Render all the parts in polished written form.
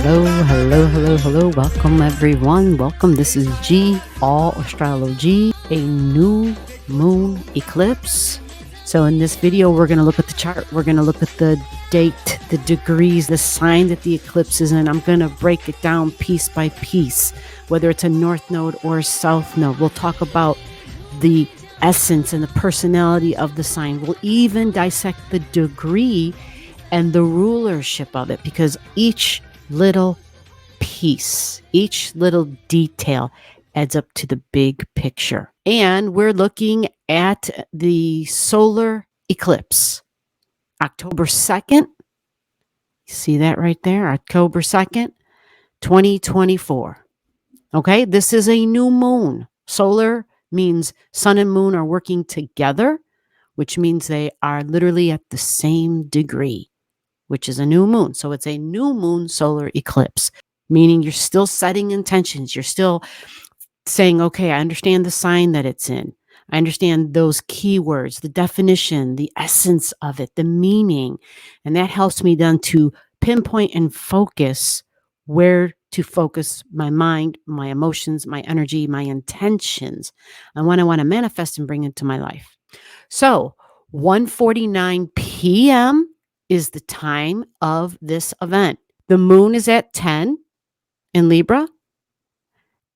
Hello. Welcome, everyone. Welcome. This is Allastrology, a new moon eclipse. So in this video, we're going to look at the chart. We're going to look at the date, the degrees, the sign that the eclipse is in. I'm going to break it down piece by piece, whether it's a north node or a south node. We'll talk about the essence and the personality of the sign. We'll even dissect the degree and the rulership of it, because each little piece, each little detail adds up to the big picture. And we're looking at the solar eclipse, October 2nd. See that right there? October 2nd, 2024. Okay, this is a new moon. Solar means sun and moon are working together, which means they are literally at the same degree, which is a new moon. So it's a new moon solar eclipse, meaning you're still setting intentions. You're still saying, okay, I understand the sign that it's in. I understand those keywords, the definition, the essence of it, the meaning. And that helps me then to pinpoint and focus where to focus my mind, my emotions, my energy, my intentions, and what I want to manifest and bring into my life. So 1:49 p.m. is the time of this event. The moon is at 10 in Libra,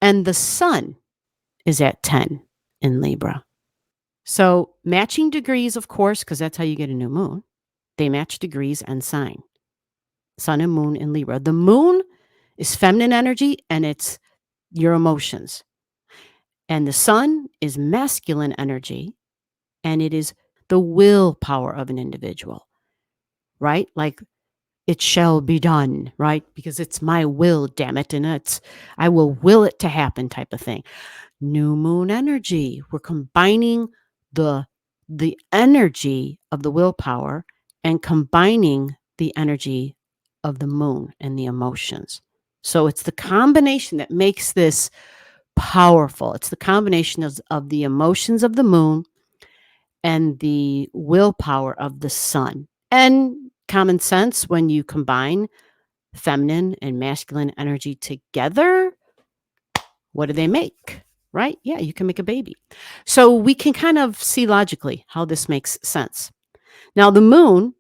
and the sun is at 10 in Libra. So matching degrees, of course, because that's how you get a new moon. They match degrees and sign. Sun and moon in Libra. The moon is feminine energy, and it's your emotions. And the sun is masculine energy, and it is the willpower of an individual, right? Like, it shall be done, right? Because it's my will, damn it. And I will will it to happen type of thing. New moon energy. We're combining the energy of the willpower and combining the energy of the moon and the emotions. So it's the combination that makes this powerful. It's the combination of the emotions of the moon and the willpower of the sun. And common sense, when you combine feminine and masculine energy together, what do they make? Right? Yeah, you can make a baby. So we can kind of see logically how this makes sense. Now, the moon,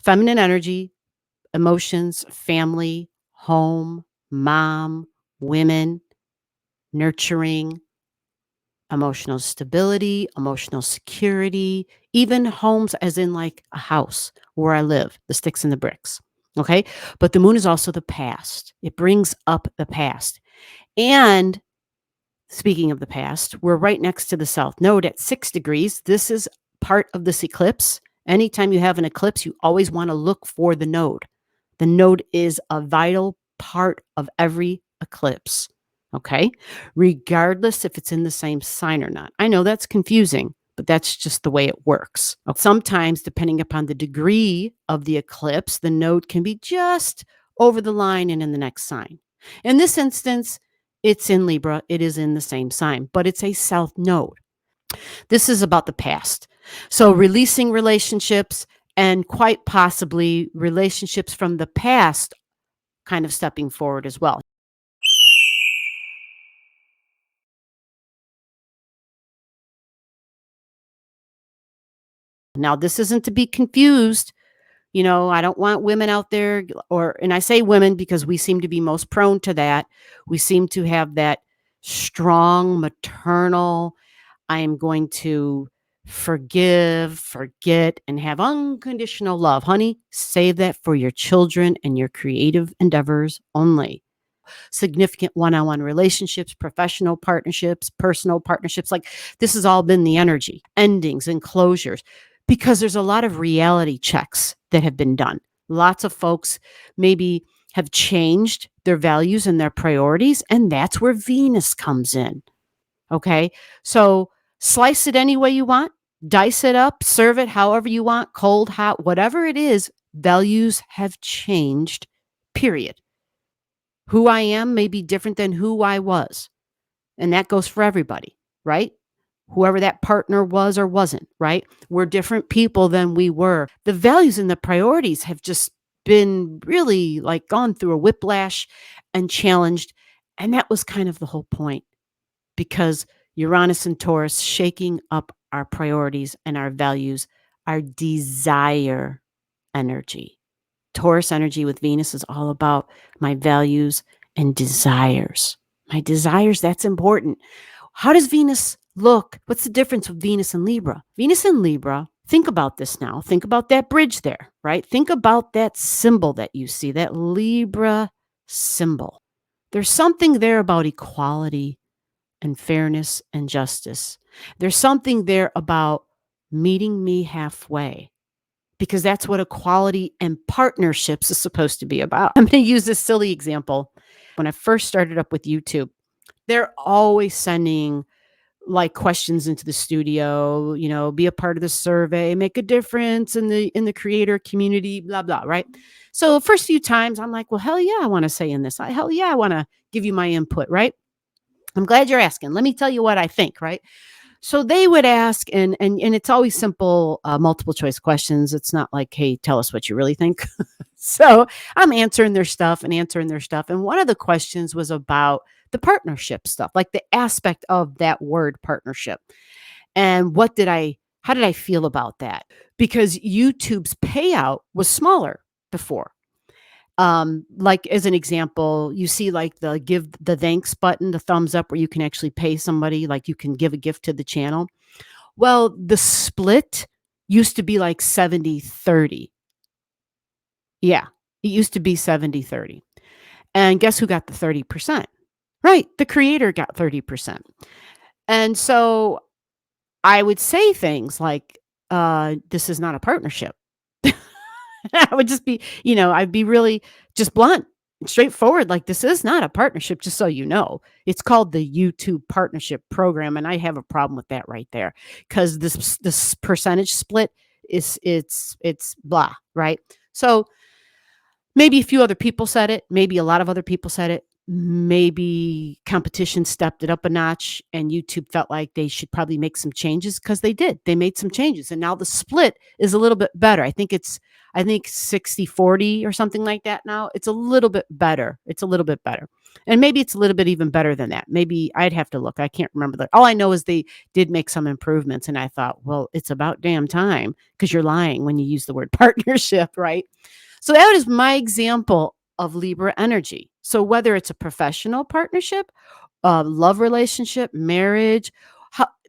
feminine energy, emotions, family, home, mom, women, nurturing, emotional stability, emotional security, even homes as in like a house where I live, the sticks and the bricks. Okay. But the moon is also the past. It brings up the past. And speaking of the past, we're right next to the south node at 6 degrees. This is part of this eclipse. Anytime you have an eclipse, you always want to look for the node. The node is a vital part of every eclipse. Okay, regardless if it's in the same sign or not. I know that's confusing, but that's just the way it works. Sometimes, depending upon the degree of the eclipse, the node can be just over the line and in the next sign. In this instance, it's in Libra. It is in the same sign, but it's a south node. This is about the past. So releasing relationships, and quite possibly relationships from the past kind of stepping forward as well. Now, this isn't to be confused. You know, I don't want women out there, and I say women because we seem to be most prone to that. We seem to have that strong maternal, I am going to forgive, forget, and have unconditional love. Honey, save that for your children and your creative endeavors only. Significant one-on-one relationships, professional partnerships, personal partnerships, like this has all been the energy, endings and closures, because there's a lot of reality checks that have been done. Lots of folks maybe have changed their values and their priorities, and that's where Venus comes in. Okay, so slice it any way you want, dice it up, serve it however you want, cold, hot, whatever it is, values have changed, period. Who I am may be different than who I was. And that goes for everybody, right? whoever that partner was or wasn't, right? We're different people than we were. The values and the priorities have just been really like gone through a whiplash and challenged. And that was kind of the whole point, because Uranus and Taurus shaking up our priorities and our values, our desire energy. Taurus energy with Venus is all about my values and desires. My desires, that's important. How does Venus look? What's the difference with Venus and Libra? Venus and Libra, think about this now. Think about that bridge there, right? Think about that symbol that you see, that Libra symbol. There's something there about equality and fairness and justice. There's something there about meeting me halfway, because that's what equality and partnerships is supposed to be about. I'm going to use this silly example. When I first started up with YouTube, they're always sending like questions into the studio, be a part of the survey, make a difference in the creator community, blah, blah, right? So the first few times I'm like, well, hell yeah, I want to say in this. Hell yeah, I want to give you my input, right? I'm glad you're asking. Let me tell you what I think, right? So they would ask, and it's always simple, multiple choice questions. It's not like, hey, tell us what you really think. So I'm answering their stuff. And one of the questions was about the partnership stuff, like the aspect of that word partnership. And how did I feel about that? Because YouTube's payout was smaller before. Like as an example, you see like the give the thanks button, the thumbs up, where you can actually pay somebody, like you can give a gift to the channel. Well, the split used to be like 70-30. Yeah, it used to be 70-30. And guess who got the 30%? Right, the creator got 30%. And so I would say things like, this is not a partnership. I would just be, I'd be really just blunt and straightforward. Like, this is not a partnership, just so you know. It's called the YouTube Partnership Program. And I have a problem with that right there, because this percentage split it's blah, right? So maybe a few other people said it. Maybe a lot of other people said it. Maybe competition stepped it up a notch and YouTube felt like they should probably make some changes, because they did. They made some changes. And now the split is a little bit better. I think 60-40 or something like that now. It's a little bit better. And maybe it's a little bit even better than that. Maybe I'd have to look. I can't remember that. All I know is they did make some improvements. And I thought, well, it's about damn time, because you're lying when you use the word partnership, right? So that is my example of Libra energy. So whether it's a professional partnership, a love relationship, marriage,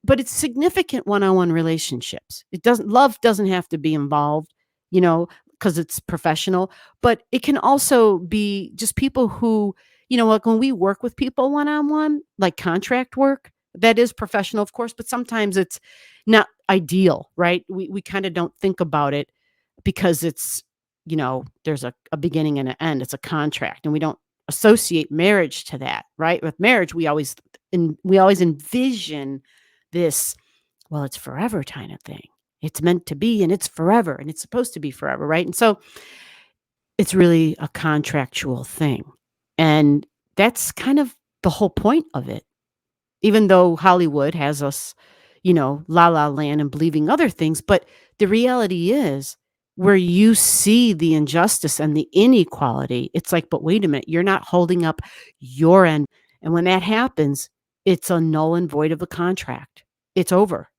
but it's significant one-on-one relationships. Love doesn't have to be involved, because it's professional, but it can also be just people who, like when we work with people one-on-one, like contract work, that is professional, of course, but sometimes it's not ideal, right? We kind of don't think about it, because it's, there's a beginning and an end. It's a contract, and we don't associate marriage to that, right? With marriage, we always envision this, well, it's forever kind of thing. It's meant to be, and it's forever, and it's supposed to be forever, right? And so it's really a contractual thing. And that's kind of the whole point of it. Even though Hollywood has us, la la land and believing other things, but the reality is, where you see the injustice and the inequality, it's like, but wait a minute, you're not holding up your end. And when that happens, it's a null and void of a contract. It's over.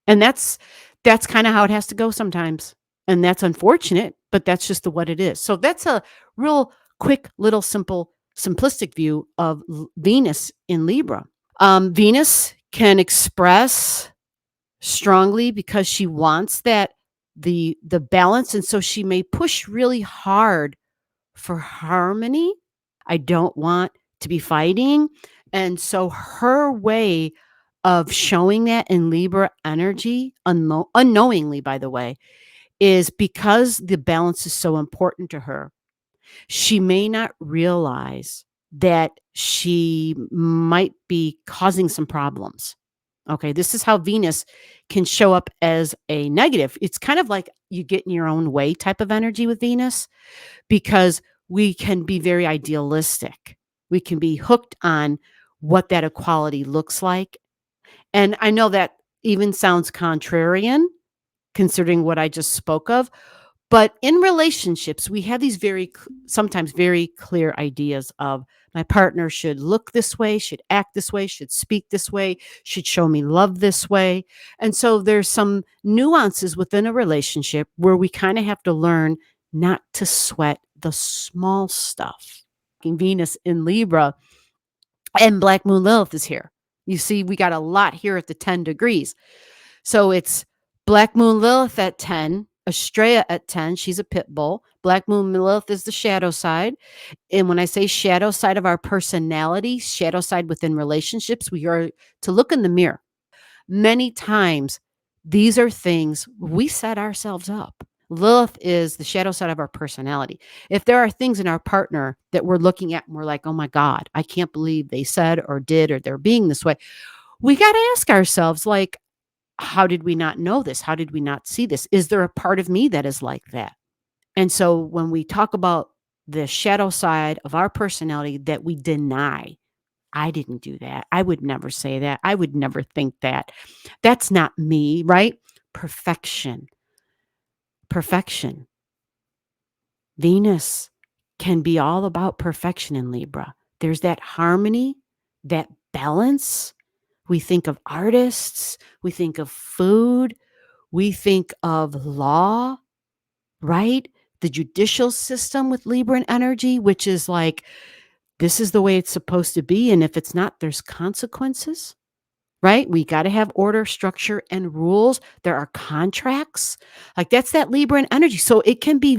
And that's kind of how it has to go sometimes. And that's unfortunate, but that's just what it is. So that's a real quick, little simplistic view of Venus in Libra. Venus can express strongly because she wants that the balance, and so she may push really hard for harmony. I don't want to be fighting. And so her way of showing that in Libra energy, unknowingly, by the way, is because the balance is so important to her. She may not realize that she might be causing some problems. Okay, this is how Venus can show up as a negative. It's kind of like you get in your own way type of energy with Venus, because we can be very idealistic. We can be hooked on what that equality looks like. And I know that, even sounds contrarian considering what I just spoke of. But in relationships, we have these sometimes very clear ideas of my partner should look this way, should act this way, should speak this way, should show me love this way. And so there's some nuances within a relationship where we kind of have to learn not to sweat the small stuff. Venus in Libra and Black Moon Lilith is here. You see, we got a lot here at the 10 degrees. So it's Black Moon Lilith at 10, Estrella at 10. She's a pit bull. Black Moon Lilith is the shadow side. And when I say shadow side of our personality, shadow side within relationships, we are to look in the mirror. Many times, these are things we set ourselves up. Lilith is the shadow side of our personality. If there are things in our partner that we're looking at and we're like, oh my God, I can't believe they said or did or they're being this way, we got to ask ourselves, like, how did we not know this? How did we not see this? Is there a part of me that is like that? And so when we talk about the shadow side of our personality that we deny, I didn't do that. I would never say that. I would never think that. That's not me, right? Perfection. Perfection. Venus can be all about perfection in Libra. There's that harmony, that balance. We think of artists, we think of food, we think of law, right? The judicial system with Libran energy, which is like, this is the way it's supposed to be. And if it's not, there's consequences, right? We got to have order, structure, and rules. There are contracts. Like that's that Libran energy. So it can be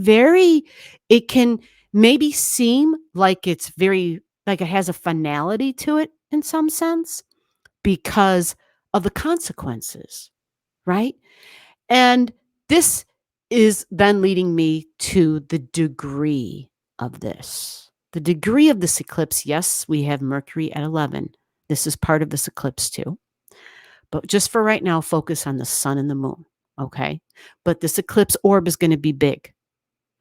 it can maybe seem like it's like it has a finality to it in some sense because of the consequences, right? And this is then leading me to the degree of this. The degree of this eclipse, yes, we have Mercury at 11. This is part of this eclipse too. But just for right now, focus on the sun and the moon, okay? But this eclipse orb is going to be big,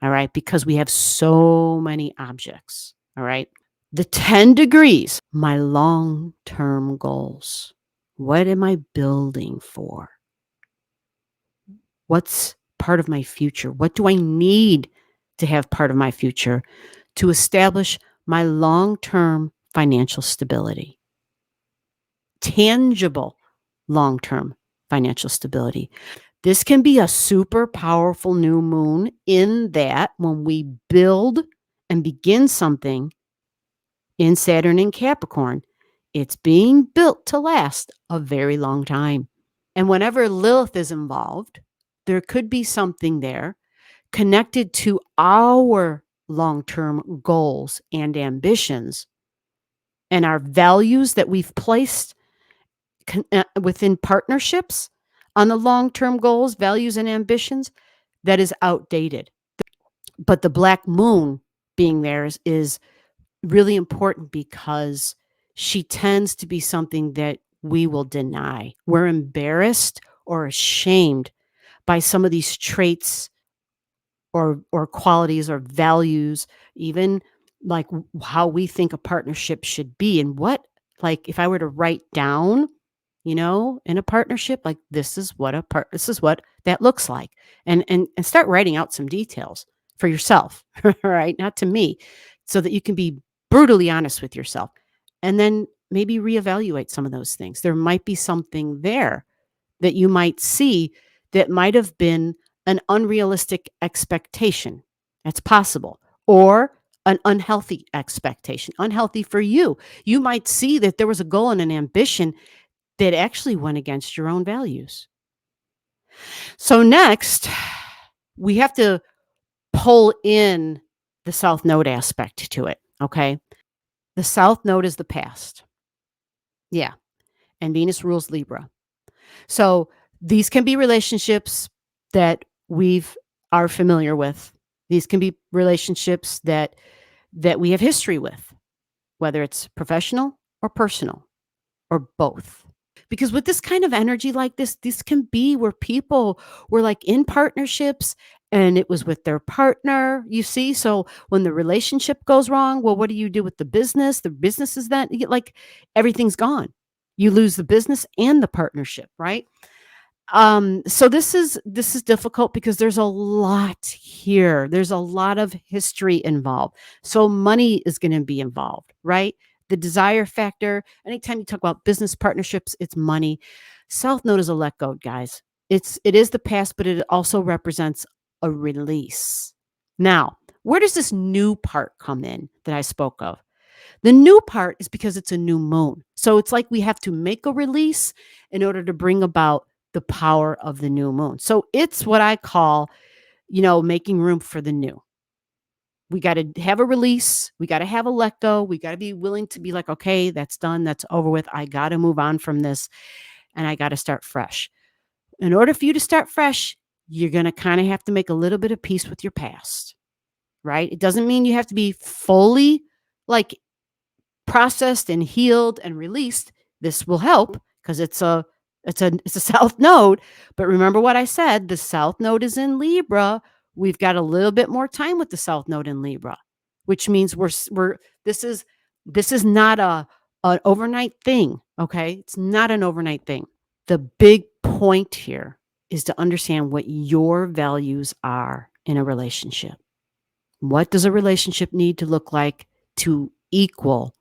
all right? Because we have so many objects, all right? The 10 degrees, my long-term goals. What am I building for? What's part of my future? What do I need to have part of my future to establish my long-term financial stability? Tangible long-term financial stability. This can be a super powerful new moon in that when we build and begin something in Saturn and Capricorn, it's being built to last a very long time. And whenever Lilith is involved, there could be something there connected to our long-term goals and ambitions and our values that we've placed within partnerships on the long-term goals, values, and ambitions that is outdated. But the black moon being there is really important because she tends to be something that we will deny. We're embarrassed or ashamed by some of these traits or qualities or values, even like how we think a partnership should be and what, like if I were to write down, in a partnership, like this is what that looks like. And start writing out some details for yourself, right? Not to me, so that you can be brutally honest with yourself. And then maybe reevaluate some of those things. There might be something there that you might see that might have been an unrealistic expectation. That's possible. Or an unhealthy expectation, unhealthy for you. You might see that there was a goal and an ambition that actually went against your own values. So next, we have to pull in the South Node aspect to it, okay? The South Node is the past. Yeah. And Venus rules Libra. So these can be relationships that are familiar with. These can be relationships that we have history with, whether it's professional or personal or both. Because with this kind of energy like this can be where people were like in partnerships and it was with their partner, you see? So when the relationship goes wrong, well, what do you do with the business? The business is that like everything's gone. You lose the business and the partnership, right? So this is difficult because there's a lot here. There's a lot of history involved. So money is going to be involved, right? The desire factor. Anytime you talk about business partnerships, it's money. South Node is a let go, guys. It is the past, but it also represents a release. Now, where does this new part come in that I spoke of? The new part is because it's a new moon. So it's like we have to make a release in order to bring about the power of the new moon. So it's what I call, making room for the new. We got to have a release. We got to have a let go. We got to be willing to be like, okay, that's done. That's over with. I got to move on from this and I got to start fresh. In order for you to start fresh, you're going to kind of have to make a little bit of peace with your past, right? It doesn't mean you have to be fully like processed and healed and released. This will help because it's a south node. But remember what I said, the south node is in Libra. We've got a little bit more time with the south node in Libra, which means we're this is not an overnight thing, okay? It's not an overnight thing. The big point here is to understand what your values are in a relationship. What does a relationship need to look like to equal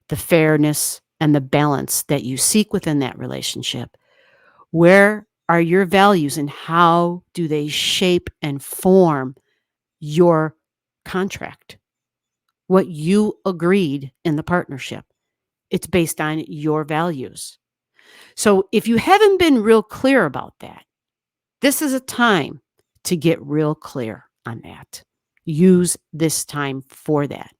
the fairness and the balance that you seek within that relationship? Where are your values and how do they shape and form your contract? What you agreed in the partnership. It's based on your values. So if you haven't been real clear about that, this is a time to get real clear on that. Use this time for that.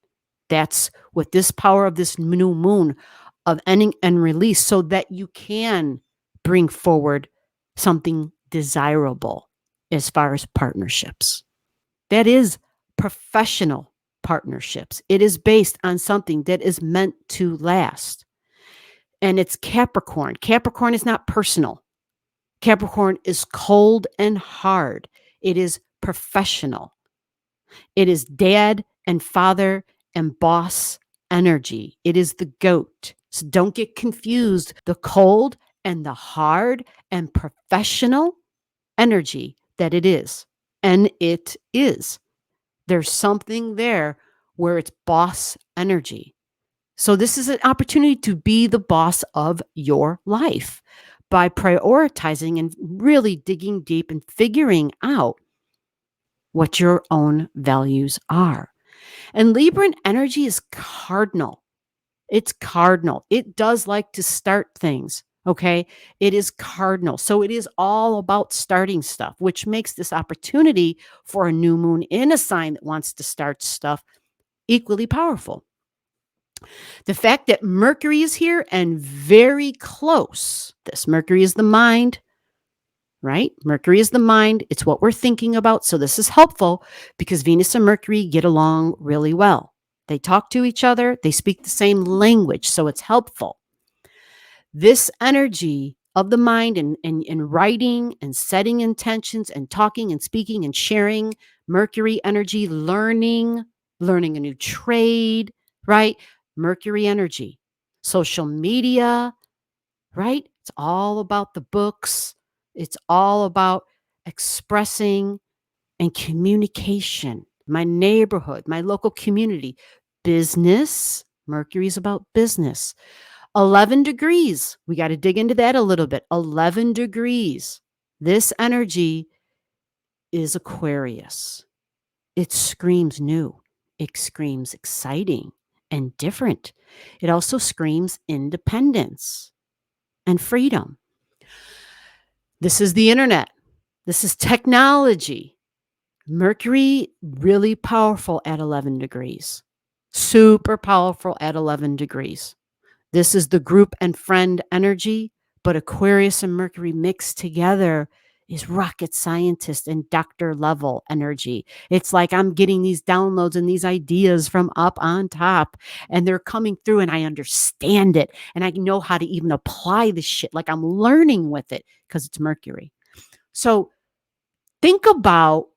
That's what this power of this new moon of ending and release so that you can bring forward something desirable as far as partnerships. That is professional partnerships. It is based on something that is meant to last. And it's Capricorn. Capricorn is not personal. Capricorn is cold and hard. It is professional. It is dad and father and boss energy. It is the goat. So don't get confused. The cold and the hard and professional energy that it is. And it is. There's something there where it's boss energy. So this is an opportunity to be the boss of your life by prioritizing and really digging deep and figuring out what your own values are. And Libran energy is cardinal. It's cardinal. It does like to start things. Okay. It is cardinal. So it is all about starting stuff, which makes this opportunity for a new moon in a sign that wants to start stuff equally powerful. The fact that Mercury is here and very close, this Mercury is the mind, right? Mercury is the mind. It's what we're thinking about. So this is helpful because Venus and Mercury get along really well. They talk to each other. They speak the same language. So it's helpful. This energy of the mind and writing and setting intentions and talking and speaking and sharing, Mercury energy, learning a new trade, right? Mercury energy, social media, right? It's all about the books. It's all about expressing and communication. My neighborhood, my local community, business. Mercury is about business. 11 degrees. We got to dig into that a little bit. 11 degrees. This energy is Aquarius. It screams new. It screams exciting and different. It also screams independence and freedom. This is the internet. This is technology. Mercury, really powerful at 11 degrees. Super powerful at 11 degrees. This is the group and friend energy, but Aquarius and Mercury mixed together is rocket scientist and doctor level energy. It's like I'm getting these downloads and these ideas from up on top, and they're coming through, and I understand it, and I know how to even apply this shit. Like I'm learning with it because it's Mercury. So think about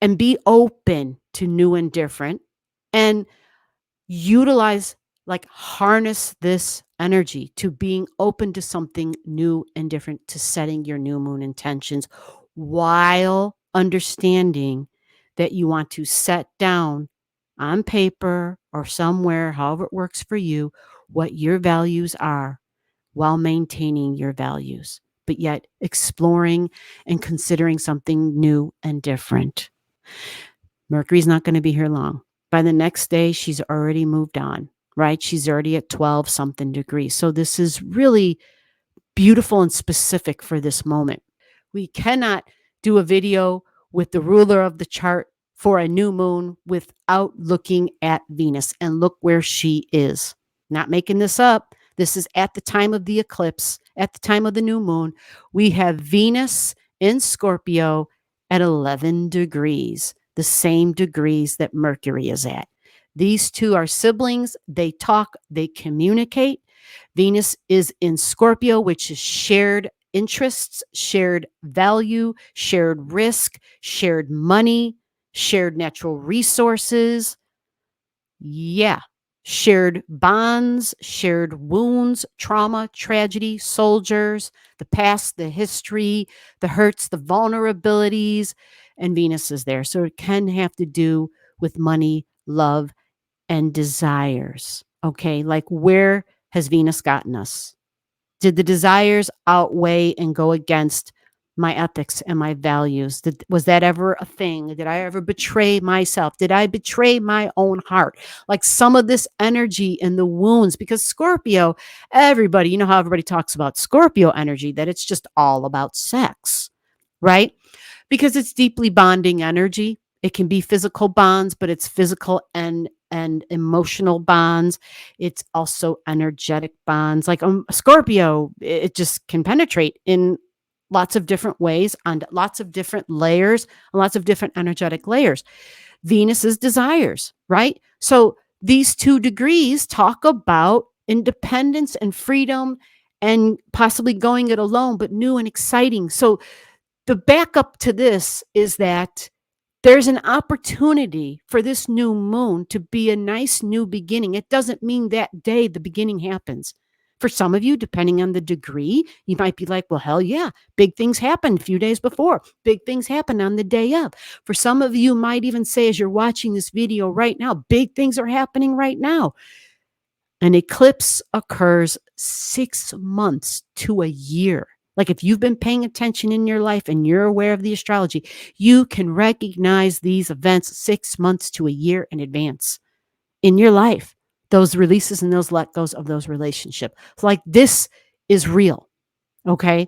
and be open to new and different and utilize, like harness this energy, to being open to something new and different, to setting your new moon intentions while understanding that you want to set down on paper or somewhere, however it works for you, what your values are while maintaining your values, but yet exploring and considering something new and different. Mercury's not going to be here long. By the next day, she's already moved on, right? She's already at 12 something degrees. So this is really beautiful and specific for this moment. We cannot do a video with the ruler of the chart for a new moon without looking at Venus. And look where she is. Not making this up. This is at the time of the eclipse, at the time of the new moon. We have Venus in Scorpio at 11 degrees, the same degrees that Mercury is at. These two are siblings. They talk, they communicate. Venus is in Scorpio, which is shared interests, shared value, shared risk, shared money, shared natural resources. Yeah. Shared bonds, shared wounds, trauma, tragedy, soldiers, the past, the history, the hurts, the vulnerabilities, and Venus is there. So it can have to do with money, love, and desires. Okay. Like, where has Venus gotten us? Did the desires outweigh and go against my ethics and my values? Was that ever a thing? Did I ever betray myself? Did I betray my own heart? Like some of this energy in the wounds, because Scorpio, everybody, you know how everybody talks about Scorpio energy, that it's just all about sex, right? Because it's deeply bonding energy. It can be physical bonds, but it's physical and emotional bonds. It's also energetic bonds. Like Scorpio, it just can penetrate in lots of different ways, on lots of different layers, lots of different energetic layers. Venus's desires, right? So these 2 degrees talk about independence and freedom and possibly going it alone, but new and exciting. So the backup to this is that there's an opportunity for this new moon to be a nice new beginning. It doesn't mean that day the beginning happens. For some of you, depending on the degree, you might be like, well, hell yeah, big things happened a few days before. Big things happen on the day of. For some of you might even say, as you're watching this video right now, big things are happening right now. An eclipse occurs 6 months to a year. Like, if you've been paying attention in your life and you're aware of the astrology, you can recognize these events 6 months to a year in advance in your life. Those releases and those let goes of those relationships. Like, this is real. Okay.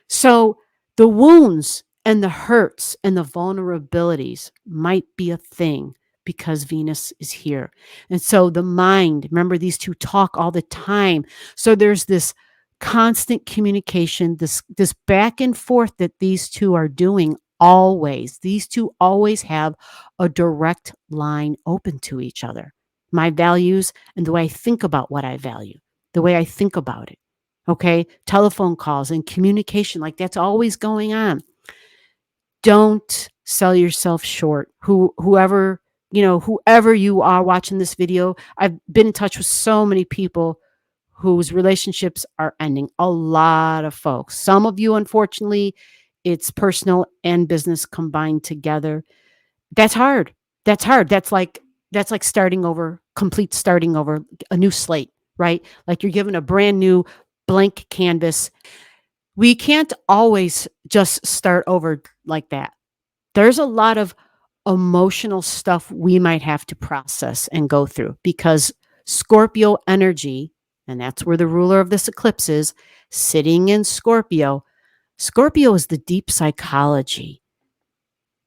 So the wounds and the hurts and the vulnerabilities might be a thing because Venus is here. And so the mind, remember, these two talk all the time. So there's this constant communication, this back and forth that these two are doing always. These two always have a direct line open to each other. My values and the way I think about what I value, the way I think about it. Okay. Telephone calls and communication, like that's always going on. Don't sell yourself short. Whoever you are watching this video, I've been in touch with so many people whose relationships are ending. A lot of folks. Some of you, unfortunately, it's personal and business combined together. That's hard. That's hard. That's like starting over, starting over, a new slate, right? Like you're given a brand new blank canvas. We can't always just start over like that. There's a lot of emotional stuff we might have to process and go through because Scorpio energy, and that's where the ruler of this eclipse is, sitting in Scorpio. Scorpio is the deep psychology.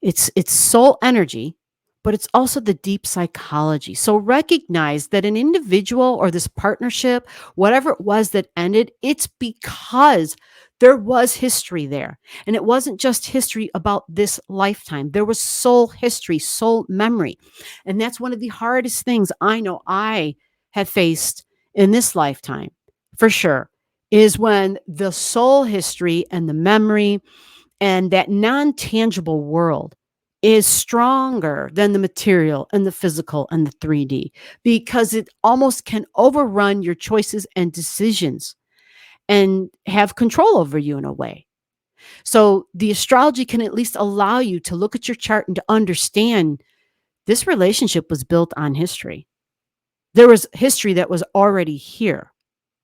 It's soul energy, but it's also the deep psychology. So recognize that an individual or this partnership, whatever it was that ended, it's because there was history there. And it wasn't just history about this lifetime. There was soul history, soul memory. And that's one of the hardest things I know I have faced in this lifetime, for sure, is when the soul history and the memory and that non-tangible world, is stronger than the material and the physical and the 3D because it almost can overrun your choices and decisions and have control over you in a way. So the astrology can at least allow you to look at your chart and to understand this relationship was built on history. There was history that was already here.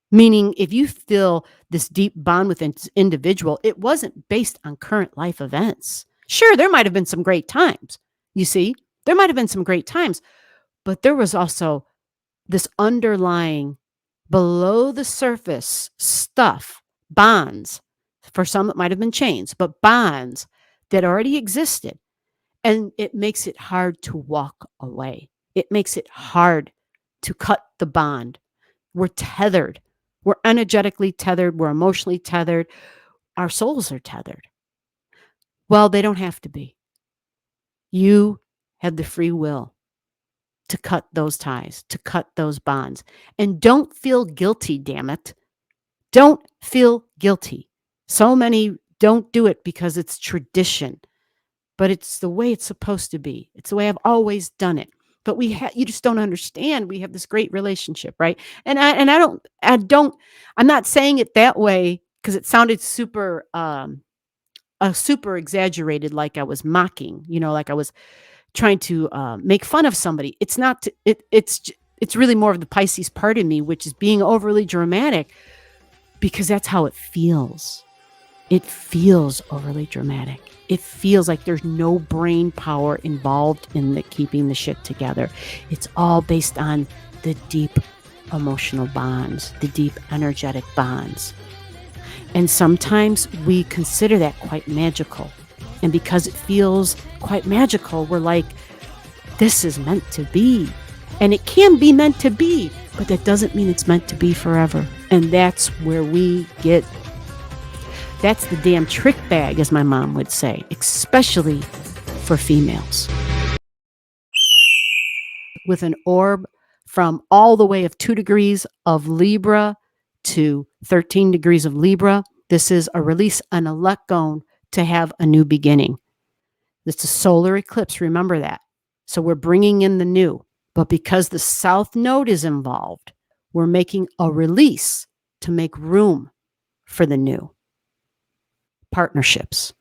Meaning, if you feel this deep bond with an individual, it wasn't based on current life events. Sure, there might have been some great times. You see, there might have been some great times, but there was also this underlying, below the surface stuff, bonds. For some, it might have been chains, but bonds that already existed. And it makes it hard to walk away. It makes it hard to cut the bond. We're tethered. We're energetically tethered. We're emotionally tethered. Our souls are tethered. Well, they don't have to be. You have the free will to cut those ties, to cut those bonds. And don't feel guilty, damn it. Don't feel guilty. So many don't do it because it's tradition, but it's the way it's supposed to be. It's the way I've always done it. But you just don't understand. We have this great relationship, right? And I'm not saying it that way because it sounded super super exaggerated, like I was mocking, like I was trying to make fun of somebody. It's not. It's really more of the Pisces part of me, which is being overly dramatic, because that's how it feels. It feels overly dramatic. It feels like there's no brain power involved in keeping the shit together. It's all based on the deep emotional bonds, the deep energetic bonds. And sometimes we consider that quite magical. And because it feels quite magical, we're like, this is meant to be. And it can be meant to be, but that doesn't mean it's meant to be forever. And that's where that's the damn trick bag, as my mom would say, especially for females. With an orb from all the way of 2 degrees of Libra to 13 degrees of Libra, this is a release and a let go to have a new beginning. It's a solar eclipse, remember that. So we're bringing in the new. But because the South Node is involved, we're making a release to make room for the new. Partnerships.